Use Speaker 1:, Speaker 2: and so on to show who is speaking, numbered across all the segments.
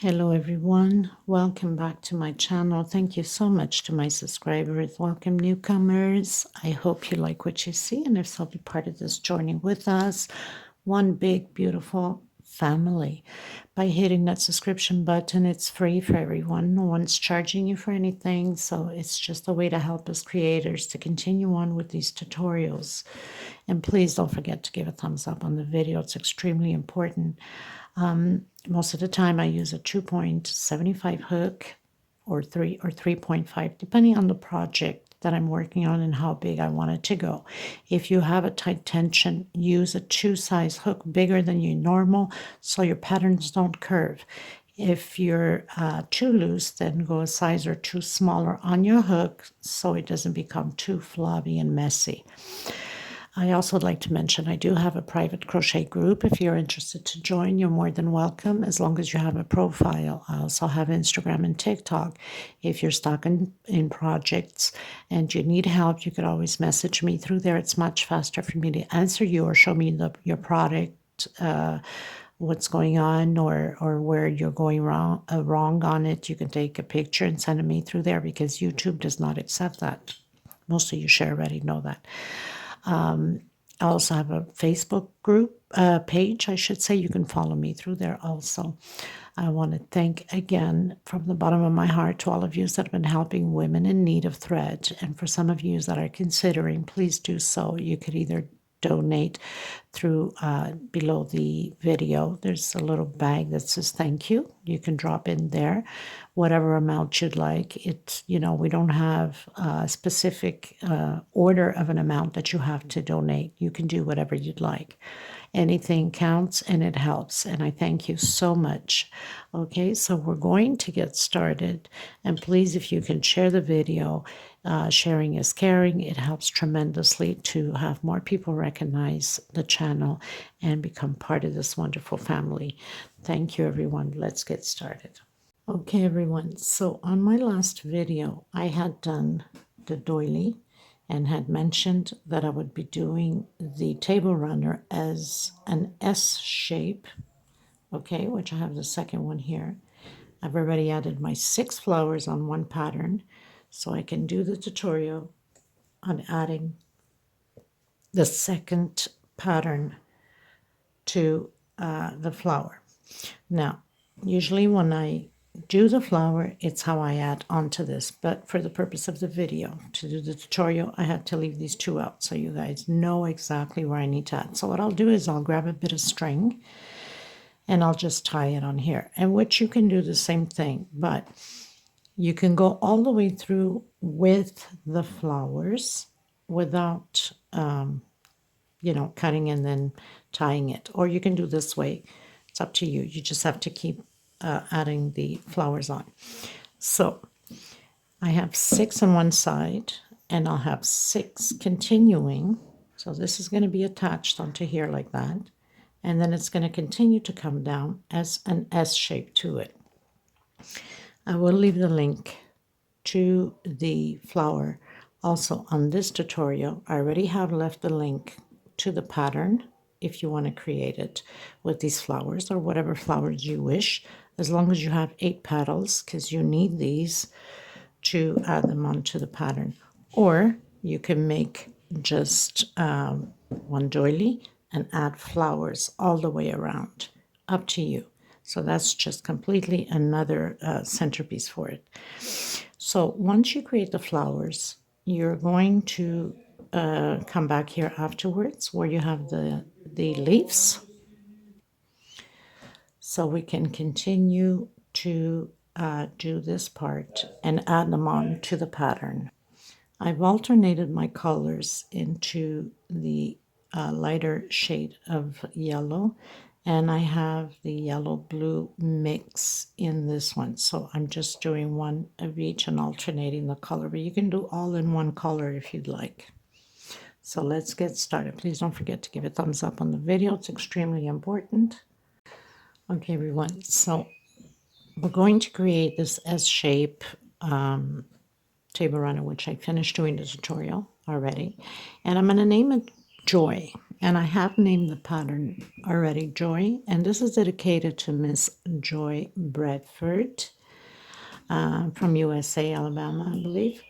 Speaker 1: Hello everyone, welcome back to my channel. Thank you so much to my subscribers. Welcome newcomers. I hope you like what you see, and if so, be part of this journey with us. One big beautiful family. By hitting that subscription button, it's free for everyone. No one's charging you for anything, so it's just a way to help us creators to continue on with these tutorials. And please don't forget to give a thumbs up on the video. It's extremely important. Most of the time I use a 2.75 hook or 3.5, depending on the project that I'm working on and how big I want it to go. If you have a tight tension, use a 2-size hook bigger than your normal so your patterns don't curve. If you're too loose, then go a size or 2 smaller on your hook so it doesn't become too floppy and messy. I also would like to mention I do have a private crochet group. If you're interested to join, you're more than welcome, as long as you have a profile. I also have Instagram and TikTok. If you're stuck in projects and you need help, you could always message me through there. It's much faster for me to answer you or show me your product, what's going on, or where you're going wrong on it. You can take a picture and send it me through there, because YouTube does not accept that. Most of you should already know that. I also have a Facebook group page, I should say. You can follow me through there also. I want to thank again from the bottom of my heart to all of you that have been helping women in need of thread. And for some of you that are considering, please do so. You could either donate through below the video. There's a little bag that says thank you. You can drop in there whatever amount you'd like. It's, we don't have a specific order of an amount that you have to donate. You can do whatever you'd like. Anything counts and it helps, and I thank you so much. Okay, so we're going to get started, and please, if you can share the video, sharing is caring. It helps tremendously to have more people recognize the channel and become part of this wonderful family. Thank you, everyone. Let's get started. Okay, everyone, so on my last video, I had done the doily and had mentioned that I would be doing the table runner as an S shape, okay, which I have the second one here. I've already added my 6 flowers on one pattern, so I can do the tutorial on adding the second pattern to the flower. Now, usually when I do the flower, it's how I add onto this, but for the purpose of the video, to do the tutorial, I had to leave these 2 out so you guys know exactly where I need to add. So what I'll do is I'll grab a bit of string and I'll just tie it on here, and which you can do the same thing, but you can go all the way through with the flowers without cutting and then tying it, or you can do this way. It's up to you. You just have to keep adding the flowers on. So I have 6 on one side, and I'll have 6 continuing. So this is going to be attached onto here like that, and then it's going to continue to come down as an S shape to it. I will leave the link to the flower also on this tutorial. I already have left the link to the pattern if you want to create it with these flowers or whatever flowers you wish, as long as you have 8 petals, because you need these to add them onto the pattern. Or you can make just one doily and add flowers all the way around, up to you. So that's just completely another centerpiece for it. So once you create the flowers, you're going to come back here afterwards where you have the leaves, so we can continue to do this part and add them on to the pattern. I've alternated my colors into the lighter shade of yellow, and I have the yellow-blue mix in this one. So I'm just doing one of each and alternating the color, but you can do all in one color if you'd like. So let's get started. Please don't forget to give a thumbs up on the video. It's extremely important. Okay, everyone. So we're going to create this S-shape table runner, which I finished doing the tutorial already. And I'm going to name it Joy. And I have named the pattern already Joy, and this is dedicated to Miss Joy Bradford from USA, Alabama, I believe.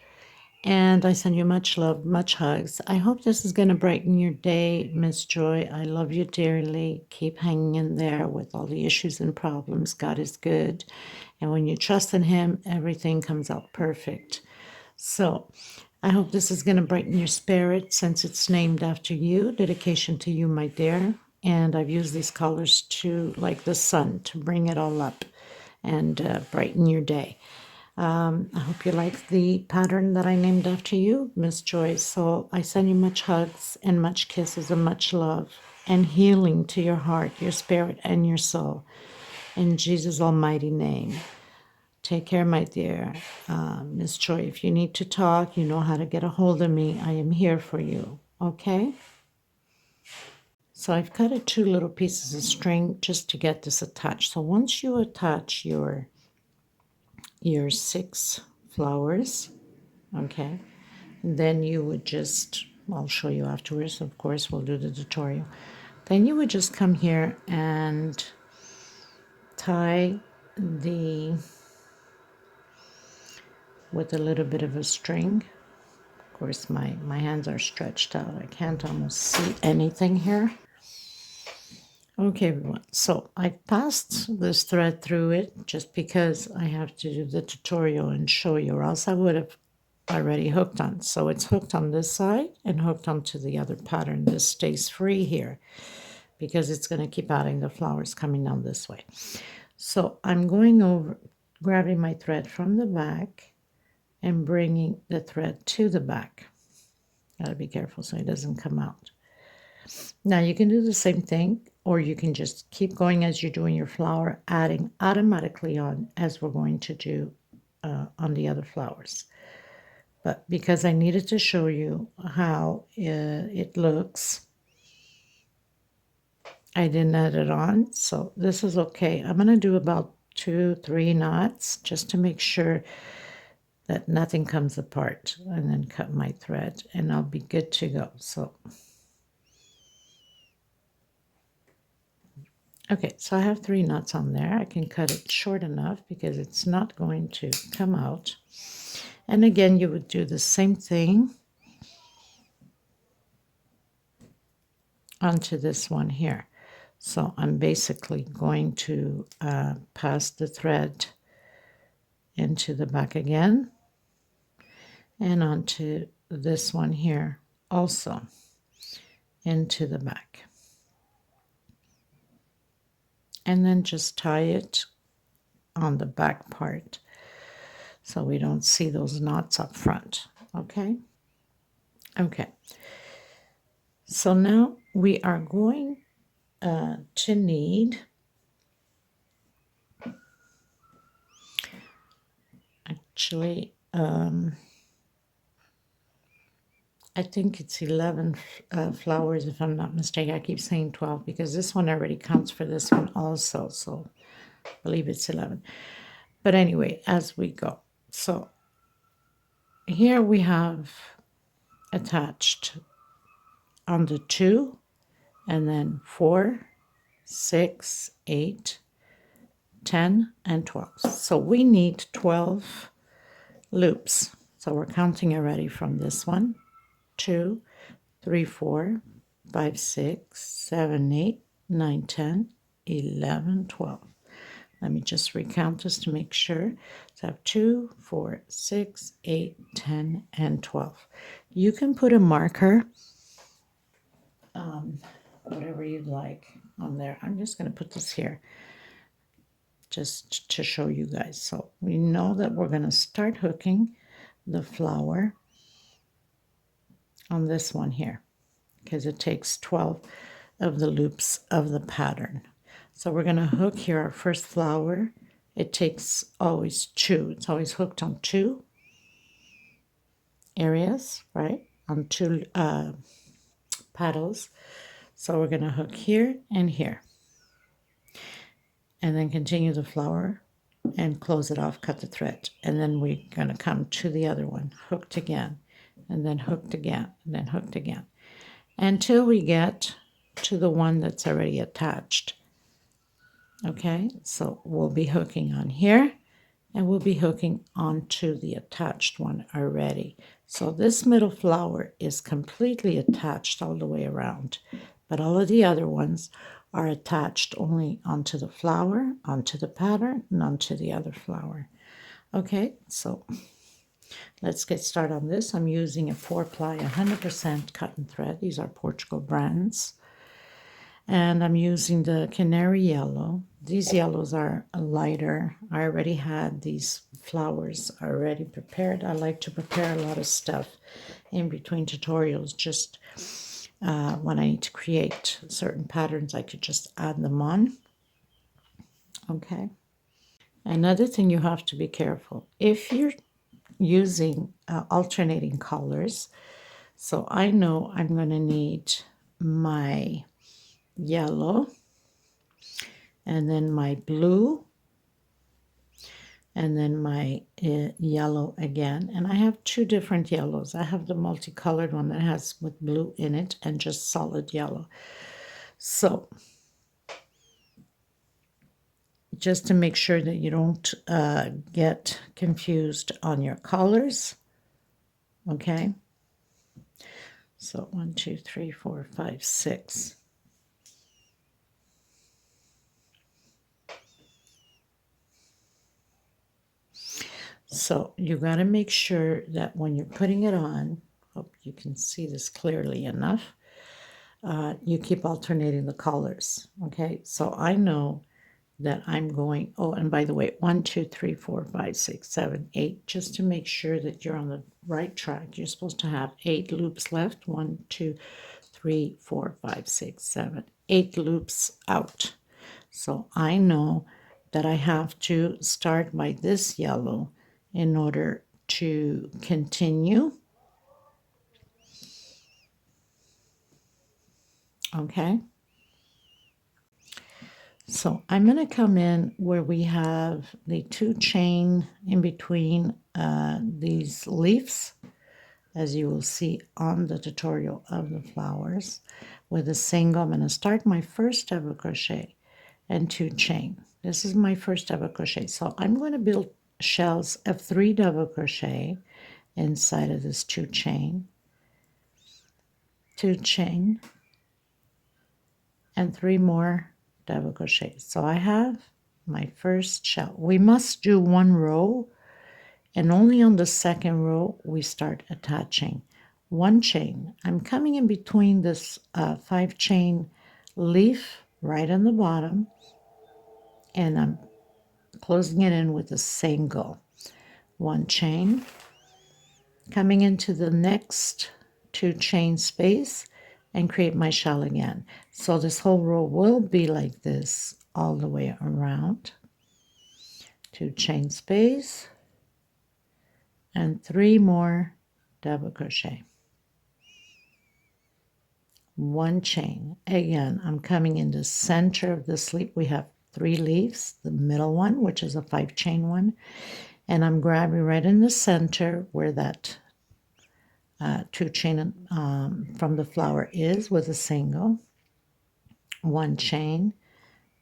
Speaker 1: And I send you much love, much hugs. I hope this is going to brighten your day, Miss Joy. I love you dearly. Keep hanging in there with all the issues and problems. God is good. And when you trust in Him, everything comes out perfect. So I hope this is going to brighten your spirit since it's named after you. Dedication to you, my dear. And I've used these colors to, like the sun, to bring it all up and brighten your day. I hope you like the pattern that I named after you, Miss Joy. So I send you much hugs and much kisses and much love and healing to your heart, your spirit, and your soul. In Jesus' almighty name. Take care, my dear. Miss Joy, if you need to talk, you know how to get a hold of me. I am here for you, okay? So I've cut 2 little pieces of string just to get this attached. So once you attach your 6 flowers, okay, then you would just, I'll show you afterwards, of course, we'll do the tutorial. Then you would just come here and tie with a little bit of a string. Of course, my hands are stretched out. I can't almost see anything here. Okay, everyone. So I passed this thread through it just because I have to do the tutorial and show you, or else I would have already hooked on. So it's hooked on this side and hooked onto the other pattern. This stays free here because it's going to keep adding the flowers coming down this way. So I'm going over, grabbing my thread from the back and bringing the thread to the back. Gotta be careful so it doesn't come out. Now you can do the same thing, or you can just keep going as you're doing your flower, adding automatically on as we're going to do on the other flowers. But because I needed to show you how it looks, I didn't add it on, so this is okay. I'm going to do about 2-3 knots just to make sure that nothing comes apart, and then cut my thread and I'll be good to go. So okay, so I have 3 knots on there. I can cut it short enough because it's not going to come out. And again, you would do the same thing onto this one here. So I'm basically going to pass the thread into the back again and onto this one here also into the back. And then just tie it on the back part so we don't see those knots up front, okay? Okay. So now we are going to need actually I think it's 11 flowers if I'm not mistaken. I keep saying 12 because this one already counts for this one also, so I believe it's 11. But anyway, as we go. So here we have attached on the 2 and then 4, 6, 8, 10, and 12. So we need 12 loops. So we're counting already from this one. 2, 3, 4, 5, 6, 7, 8, 9, 10, 11, 12. Let me just recount this to make sure. So I have 2, 4, 6, 8, 10, and 12. You can put a marker, whatever you'd like on there. I'm just going to put this here just to show you guys. So we know that we're going to start hooking the flower on this one here because it takes 12 of the loops of the pattern. So we're going to hook here our first flower. It takes always 2. It's always hooked on 2 areas, right? On 2 petals. So we're going to hook here and here. And then continue the flower and close it off, cut the thread. And then we're going to come to the other one, hooked again, and then hooked again, and then hooked again, until we get to the one that's already attached. Okay, so we'll be hooking on here, and we'll be hooking onto the attached one already. So this middle flower is completely attached all the way around, but all of the other ones are attached only onto the flower, onto the pattern, and onto the other flower. Okay, so let's get started on this. I'm using a 4-ply 100% cotton thread. These are Portugal Brands. And I'm using the canary yellow. These yellows are lighter. I already had these flowers already prepared. I like to prepare a lot of stuff in between tutorials. Just when I need to create certain patterns, I could just add them on. Okay. Another thing you have to be careful. If you're using alternating colors, so I know I'm going to need my yellow, and then my blue, and then my yellow again. And I have two different yellows. I have the multicolored one that has with blue in it and just solid yellow. So just to make sure that you don't get confused on your colors. Okay. So 1, 2, 3, 4, 5, 6. So you got to make sure that when you're putting it on, hope you can see this clearly enough, you keep alternating the colors. Okay, so I know that I'm going, oh, and by the way, 1, 2, 3, 4, 5, 6, 7, 8, just to make sure that you're on the right track. You're supposed to have 8 loops left. 1, 2, 3, 4, 5, 6, 7, 8 loops out. So I know that I have to start by this yellow in order to continue. Okay. So I'm going to come in where we have the 2 chain in between these leaves, as you will see on the tutorial of the flowers. With a single, I'm going to start my first double crochet and 2 chain. This is my first double crochet. So I'm going to build shells of 3 double crochet inside of this 2 chain, 2 chain, and 3 more double crochet. So I have my first shell. We must do 1 row, and only on the 2nd row we start attaching 1 chain. I'm coming in between this 5 chain leaf right on the bottom, and I'm closing it in with a single 1 chain, coming into the next 2 chain space and create my shell again. So this whole row will be like this all the way around. 2 chain space and 3 more double crochet. 1 chain. Again, I'm coming in the center of the sleeve. We have 3 leaves, the middle one, which is a 5 chain one, and I'm grabbing right in the center where that 2 chain from the flower is with a single, 1 chain,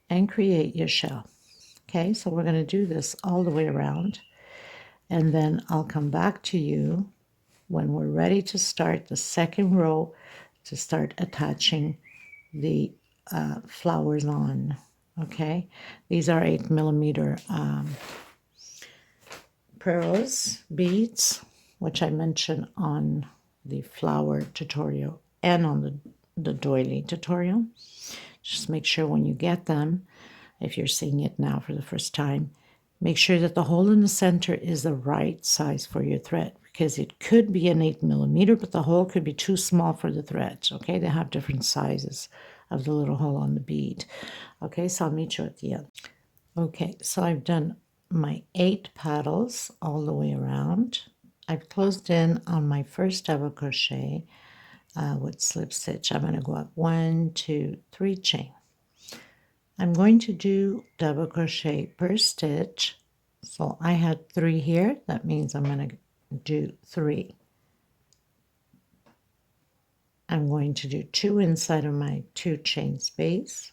Speaker 1: and create your shell. Okay, so we're going to do this all the way around, and then I'll come back to you when we're ready to start the 2nd row to start attaching the flowers on. Okay, these are 8mm pearls beads, which I mentioned on the flower tutorial and on the doily tutorial. Just make sure when you get them, if you're seeing it now for the first time, make sure that the hole in the center is the right size for your thread, because it could be an 8mm, but the hole could be too small for the threads. Okay, they have different sizes of the little hole on the bead. Okay, so I'll meet you at the end. Okay, so I've done my 8 petals all the way around. I've closed in on my first double crochet with slip stitch. I'm going to go up 1, 2, 3 chain. I'm going to do double crochet per stitch. So I had 3 here. That means I'm going to do 3. I'm going to do 2 inside of my 2 chain space.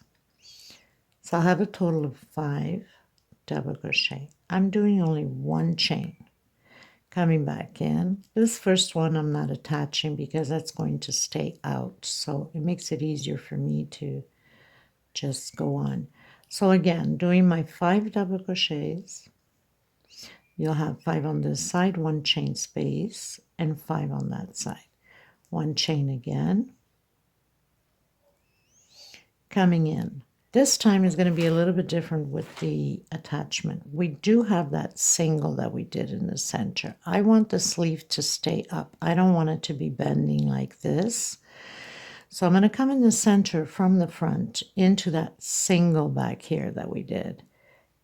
Speaker 1: So I'll have a total of 5 double crochet. I'm doing only 1 chain. Coming back in. This first one I'm not attaching because that's going to stay out. So it makes it easier for me to just go on. So again, doing my 5 double crochets. You'll have 5 on this side, 1 chain space, and 5 on that side. 1 chain again. Coming in. This time is going to be a little bit different with the attachment. We do have that single that we did in the center. I want the sleeve to stay up. I don't want it to be bending like this. So I'm going to come in the center from the front into that single back here that we did.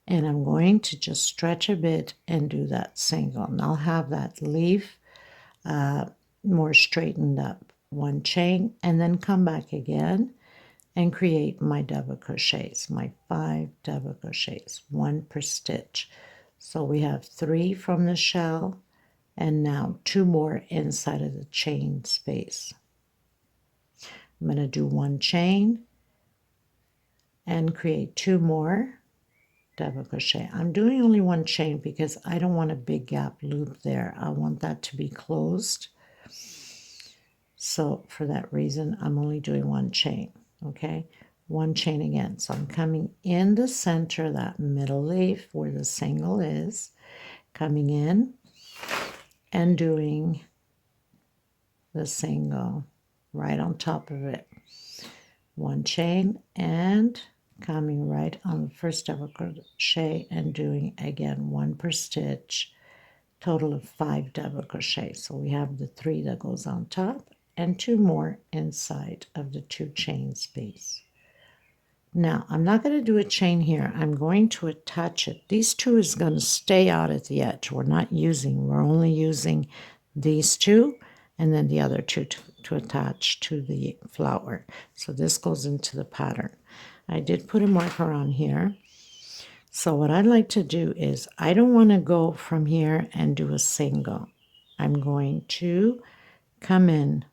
Speaker 1: And I'm going to just stretch a bit and do that single. And I'll have that leaf more straightened up. 1 chain and then come back again and create my double crochets, my 5 double crochets, 1 per stitch. So we have 3 from the shell and now 2 more inside of the chain space. I'm going to do 1 chain and create 2 more double crochet. I'm doing only 1 chain because I don't want a big gap loop there. I want that to be closed. So for that reason, I'm only doing 1 chain. Okay, 1 chain again. So I'm coming in the center, that middle leaf where the single is, coming in and doing the single right on top of it. 1 chain and coming right on the first double crochet and doing again 1 per stitch, total of 5 double crochet. So we have the 3 that goes on top and 2 more inside of the 2 chain space. Now I'm not going to do a chain here. I'm going to attach it. These 2 is going to stay out at the edge. We're only using these 2 and then the other 2 to attach to the flower. So this goes into the pattern. I did put a marker on here. So what I'd like to do is I don't want to go from here and do a single. I'm going to come in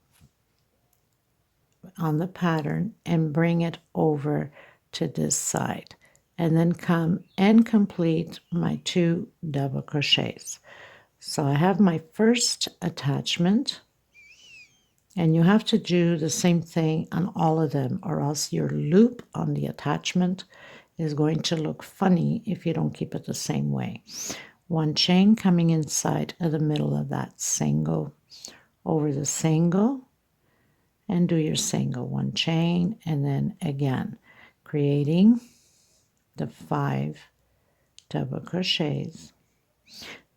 Speaker 1: on the pattern and bring it over to this side and then come and complete my 2 double crochets. So I have my first attachment, and you have to do the same thing on all of them or else your loop on the attachment is going to look funny if you don't keep it the same way. 1 chain coming inside of the middle of that single over the single and do your single. 1 chain and then again creating the 5 double crochets,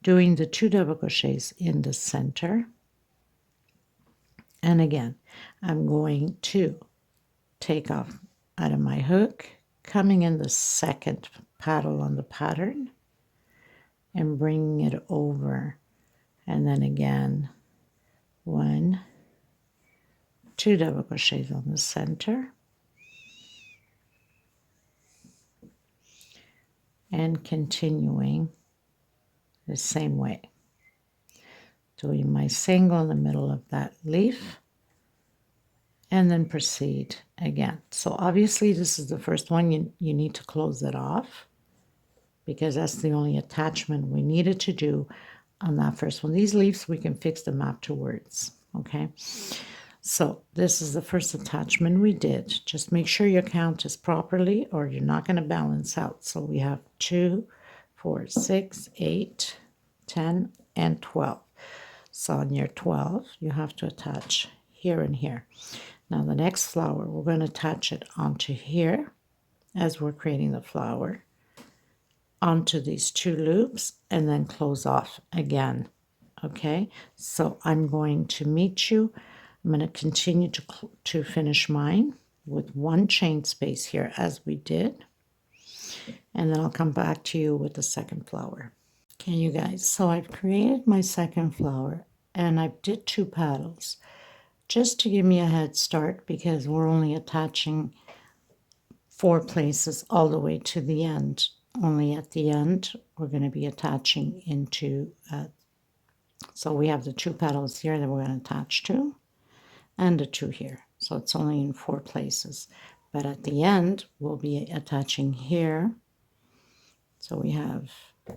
Speaker 1: doing the 2 double crochets in the center, and again I'm going to take off out of my hook, coming in the second paddle on the pattern and bringing it over, and then again 1, 2 double crochets on the center and continuing the same way, doing my single in the middle of that leaf and then proceed again. So obviously this is the first one. You need to close it off because that's the only attachment we needed to do on that first one. These leaves we can fix them afterwards. Okay, so this is the first attachment we did. Just make sure your count is properly or you're not going to balance out. So we have 2, 4, 6, 8, 10, and 12. So on your 12 you have to attach here and here. Now the next flower we're going to attach it onto here as we're creating the flower, onto these 2 loops, and then close off again. Okay, so I'm going to meet you. I'm going to continue to finish mine with 1 chain space here as we did, and then I'll come back to you with the second flower. Okay, you guys, so I've created my second flower and I did 2 paddles just to give me a head start because we're only attaching 4 places all the way to the end. Only at the end we're going to be attaching into so we have the 2 petals here that we're going to attach to, and a 2 here. So it's only in 4 places. But at the end, we'll be attaching here. So we have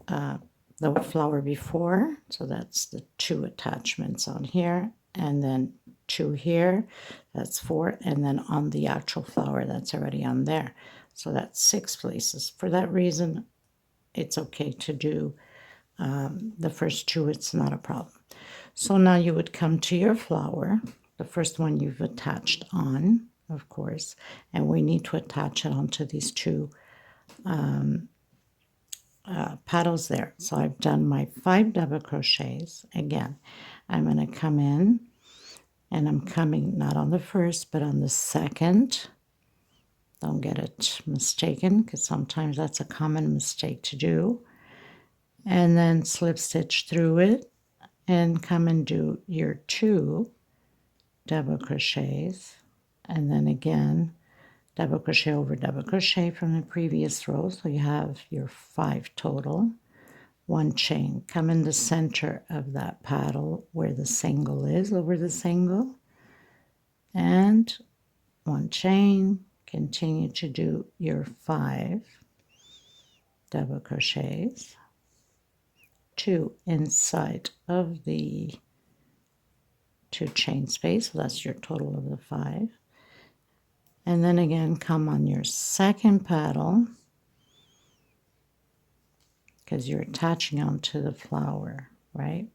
Speaker 1: the flower before, so that's the 2 attachments on here, and then 2 here, that's 4, and then on the actual flower that's already on there. So that's 6 places. For that reason, it's okay to do the first 2, it's not a problem. So now you would come to your flower, the first one you've attached on, of course, and we need to attach it onto these 2 petals there. So I've done my 5 double crochets. Again, I'm going to come in, and I'm coming not on the first, but on the second. Don't get it mistaken, because sometimes that's a common mistake to do. And then slip stitch through it and come and do your 2 double crochets, and then again double crochet over double crochet from the previous row, so you have your 5 total. 1 chain, come in the center of that paddle where the single is, over the single, and 1 chain, continue to do your 5 double crochets, 2 inside of the 2 chain space, so that's your total of the 5. And then again, come on your second paddle, because you're attaching onto the flower, right?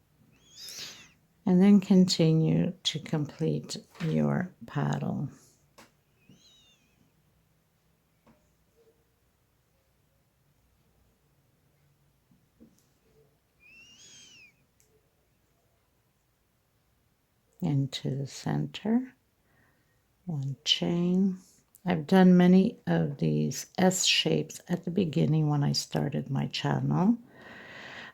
Speaker 1: And then continue to complete your paddle. Into the center, 1 chain. I've done many of these S shapes at the beginning when I started my channel,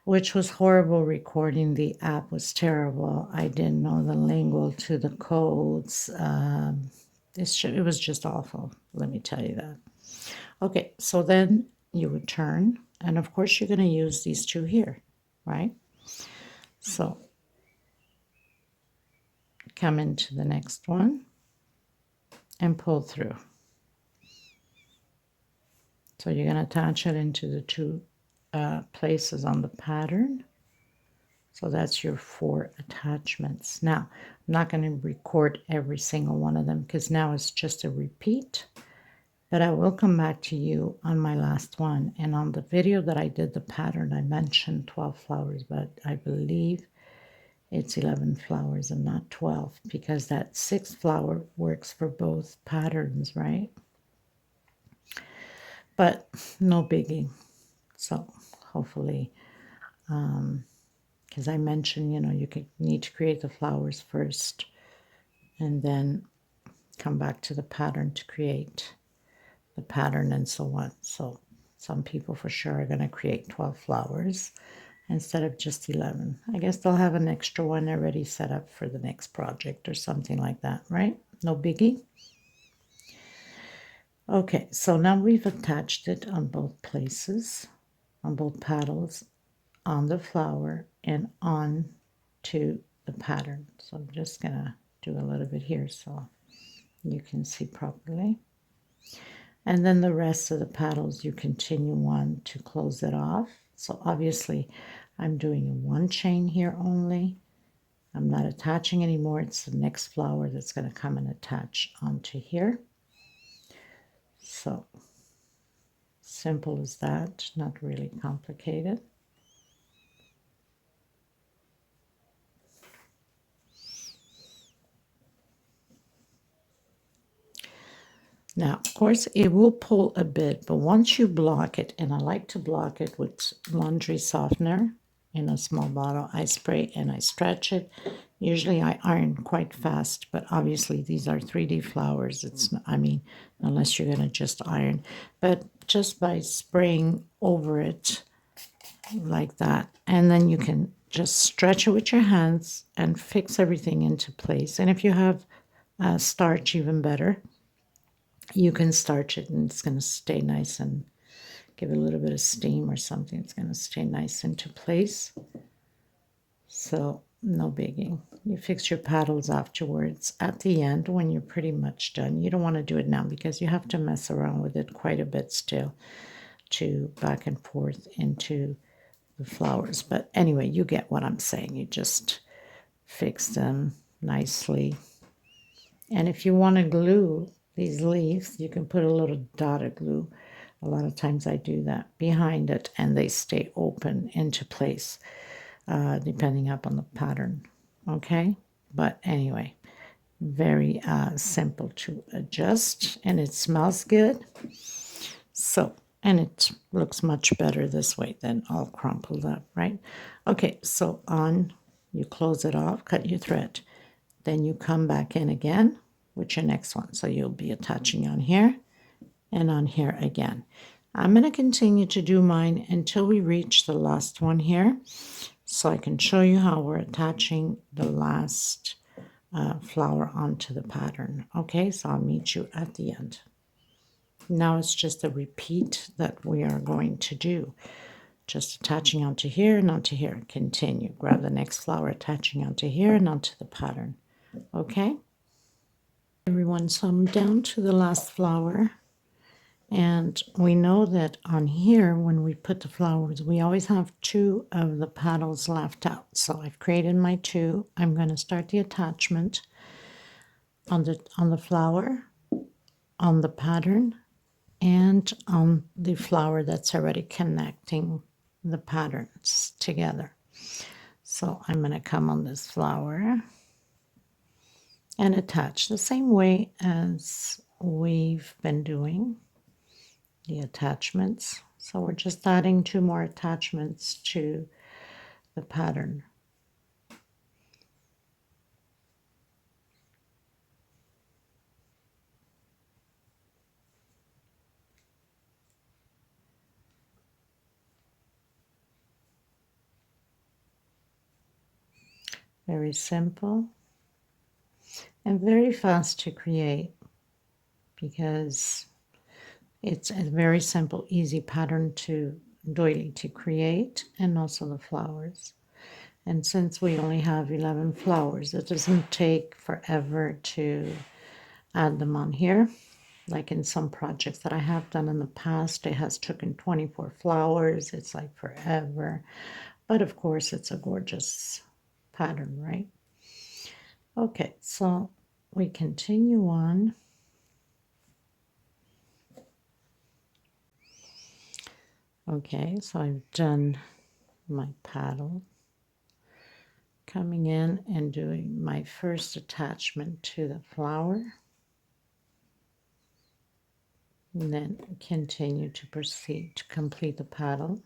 Speaker 1: which was horrible recording. The app was terrible. I didn't know the lingo to the codes. It was just awful, let me tell you that. Okay, so then you would turn, and of course you're going to use these 2 here, right? So come into the next one and pull through. So you're going to attach it into the 2 places on the pattern. So that's your 4 attachments. Now, I'm not going to record every single one of them because now it's just a repeat. But I will come back to you on my last one. And on the video that I did the pattern, I mentioned 12 flowers, but I believe it's 11 flowers and not 12, because that 6th flower works for both patterns, right? But no biggie. So hopefully, because I mentioned, you know, you need to create the flowers first and then come back to the pattern to create the pattern and so on. So some people for sure are going to create 12 flowers instead of just 11. I guess they'll have an extra one already set up for the next project or something like that, right? No biggie. Okay, so now we've attached it on both places, on both petals, on the flower, and on to the pattern. So I'm just going to do a little bit here so you can see properly. And then the rest of the petals you continue on to close it off. So obviously I'm doing 1 chain here only. I'm not attaching anymore. It's the next flower that's going to come and attach onto here. So simple as that, not really complicated. Now, of course, it will pull a bit, but once you block it, and I like to block it with laundry softener in a small bottle, I spray and I stretch it. Usually I iron quite fast, but obviously these are 3D flowers. It's, I mean, unless you're going to just iron. But just by spraying over it like that, and then you can just stretch it with your hands and fix everything into place. And if you have starch, even better. You can starch it and it's going to stay nice, and give it a little bit of steam or something. It's going to stay nice into place. So no biggie. You fix your paddles afterwards at the end when you're pretty much done. You don't want to do it now because you have to mess around with it quite a bit still to back and forth into the flowers. But anyway, you get what I'm saying. You just fix them nicely. And if you want to glue these leaves, you can put a little dot of glue. A lot of times I do that behind it and they stay open into place. Depending upon the pattern, okay? But anyway, very simple to adjust, and it smells good. So, and it looks much better this way than all crumpled up, right? Okay, so you close it off, cut your thread. Then you come back in again with your next one. So you'll be attaching on here and on here again. I'm going to continue to do mine until we reach the last one here, so I can show you how we're attaching the last flower onto the pattern. Okay, so I'll meet you at the end. Now it's just a repeat that we are going to do. Just attaching onto here and onto here. Continue. Grab the next flower, attaching onto here and onto the pattern. Okay? Everyone, so I'm down to the last flower. And we know that on here, when we put the flowers, we always have 2 of the petals left out. So I've created my 2. I'm going to start the attachment on the flower, on the pattern, and on the flower that's already connecting the patterns together. So I'm going to come on this flower and attach the same way as we've been doing the attachments. So we're just adding 2 more attachments to the pattern. Very simple and very fast to create because it's a very simple, easy pattern to doily to create, and also the flowers. And since we only have 11 flowers, it doesn't take forever to add them on here. Like in some projects that I have done in the past, it has taken 24 flowers. It's like forever. But of course, it's a gorgeous pattern, right? Okay, so we continue on. Okay, so I've done my paddle. Coming in and doing my first attachment to the flower. And then continue to proceed to complete the paddle.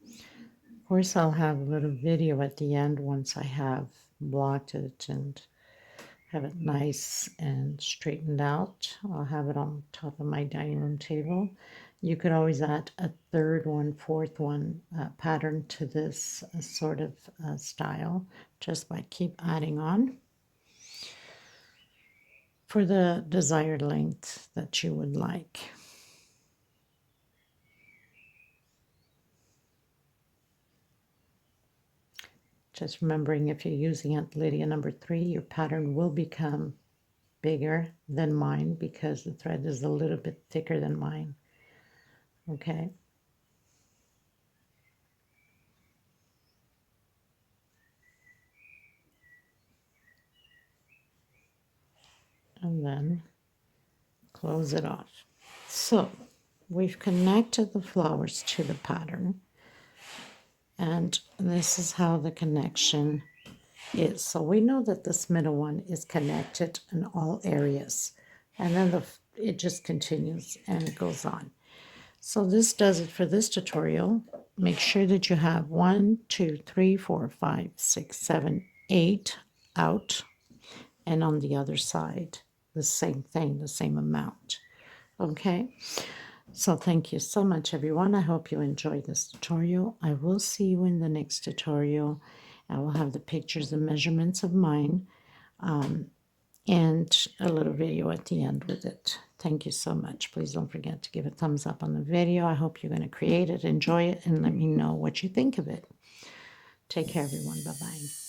Speaker 1: Of course, I'll have a little video at the end once I have blocked it and have it nice and straightened out. I'll have it on top of my dining room table. You could always add a 3rd one, 4th one pattern to this sort of style just by keep adding on for the desired length that you would like. Just remembering, if you're using Aunt Lydia number 3, your pattern will become bigger than mine because the thread is a little bit thicker than mine. Okay. And then close it off. So we've connected the flowers to the pattern, and this is how the connection is. So we know that this middle one is connected in all areas, and then it just continues and it goes on. So this does it for this tutorial. Make sure that you have 1, 2, 3, 4, 5, 6, 7, 8 out, and on the other side the same thing, the same amount. Okay, so thank you so much, everyone. I hope you enjoyed this tutorial. I will see you in the next tutorial. I will have the pictures and measurements of mine and a little video at the end with it. Thank you so much. Please don't forget to give a thumbs up on the video. I hope you're going to create it, enjoy it, and let me know what you think of it. Take care, everyone. Bye-bye.